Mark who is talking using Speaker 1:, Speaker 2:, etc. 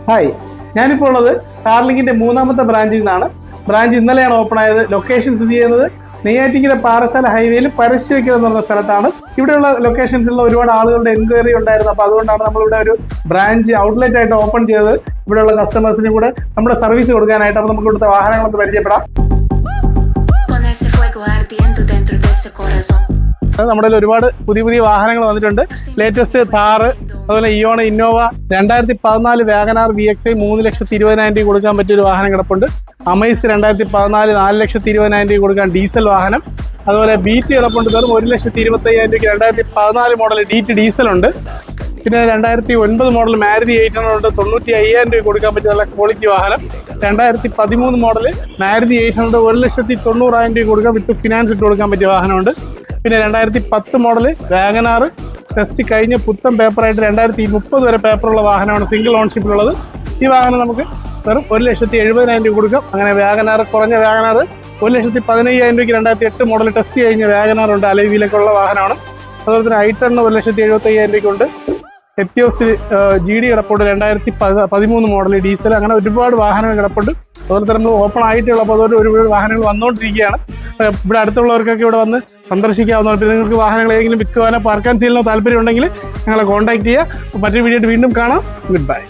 Speaker 1: Hi, ഞാനിപ്പോൾ ഉള്ളത് കാർലിങ്കിന്റെ മൂന്നാമത്തെ ബ്രാഞ്ചിൽ നിന്നാണ്. ബ്രാഞ്ച് ഇന്നലെയാണ് ഓപ്പൺ ആയത്. ലൊക്കേഷൻ സ്ഥിതി ചെയ്യുന്നത് നെയ്യാറ്റിങ്കര പാറശാല ഹൈവേയിൽ പരശ്ശിവയ്ക്കൽ എന്ന് പറഞ്ഞ സ്ഥലത്താണ്. ഇവിടെയുള്ള ലൊക്കേഷൻസിലുള്ള ഒരുപാട് ആളുകളുടെ എൻക്വയറി ഉണ്ടായിരുന്നു. അപ്പോൾ അതുകൊണ്ടാണ് നമ്മളിവിടെ ഒരു ബ്രാഞ്ച് ഔട്ട്ലെറ്റ് ആയിട്ട് ഓപ്പൺ ചെയ്തത്. ഇവിടെയുള്ള കസ്റ്റമേഴ്സിനും കൂടെ നമ്മുടെ സർവീസ് കൊടുക്കാനായിട്ട്. അപ്പോൾ നമുക്ക് ഇവിടുത്തെ വാഹനങ്ങളൊന്ന് പരിചയപ്പെടാം. നമ്മുടെ ഒരുപാട് പുതിയ വാഹനങ്ങൾ വന്നിട്ടുണ്ട്. ലേറ്റസ്റ്റ് താർ, അതുപോലെ ഇയോണ ഇന്നോവ, 2014 വാഗനാർ VXI 3,20,000 രൂപ കൊടുക്കാൻ പറ്റിയൊരു വാഹനം കിടപ്പുണ്ട്. അമൈസ് 2014 4,20,000 രൂപ കൊടുക്കാൻ ഡീസൽ വാഹനം. അതുപോലെ ബീറ്റ് കിടപ്പുണ്ട്, വെറും 1,25,000 രൂപയ്ക്ക് 2014 മോഡൽ DT ഡീസൽ ഉണ്ട്. പിന്നെ 2009 മോഡൽ മാരുതി 800 ഉണ്ട്, 95,000 രൂപ കൊടുക്കാൻ പറ്റിയ നല്ല ക്വാളിറ്റി വാഹനം. 2013 മോഡൽ മാരുതി 800 1,90,000 രൂപ കൊടുക്കാൻ വിത്ത് ഫിനാൻസ് ഇട്ട് കൊടുക്കാൻ പറ്റിയ വാഹനമുണ്ട്. പിന്നെ 2010 മോഡൽ വാഗനാർ ടെസ്റ്റ് കഴിഞ്ഞ് പുത്തൻ പേപ്പറായിട്ട് 2030 വരെ പേപ്പറുള്ള വാഹനമാണ്, സിംഗിൾ ഓൺഷിപ്പിലുള്ളത്. ഈ വാഹനം നമുക്ക് വെറും 1,70,000 രൂപ കൊടുക്കാം. അങ്ങനെ വാഗനാർ, കുറഞ്ഞ വാഗനാർ 1,15,000 രൂപയ്ക്ക് 2008 മോഡൽ ടെസ്റ്റ് കഴിഞ്ഞ വാഗനാർ ഉണ്ട്, അലൈവിയിലൊക്കെ ഉള്ള വാഹനമാണ്. അതുപോലെ തന്നെ I10 1,75,000 രൂപയ്ക്കുണ്ട്. എത്തിയോസ് GD കിടപ്പുണ്ട്, 2013 മോഡൽ ഡീസൽ. അങ്ങനെ ഒരുപാട് വാഹനങ്ങൾ കിടപ്പുണ്ട്. അതുപോലെ തന്നെ നമ്മൾ ഓപ്പൺ ആയിട്ടുള്ളപ്പോൾ അതുപോലെ ഒരുപാട് വാഹനങ്ങൾ വന്നുകൊണ്ടിരിക്കുകയാണ്. ഇവിടെ അടുത്തുള്ളവർക്കൊക്കെ ഇവിടെ വന്ന് സന്ദർശിക്കാവുന്നതാണ്. പിന്നെ നിങ്ങൾക്ക് വാഹനങ്ങൾ ഏതെങ്കിലും വിൽക്കുവാനോ പാർക്കാൻ ചെയ്യാനോ താല്പര്യം ഉണ്ടെങ്കിൽ ഞങ്ങളെ കോൺടാക്ട് ചെയ്യുക. മറ്റൊരു വീഡിയോ വീണ്ടും കാണാം. Good bye.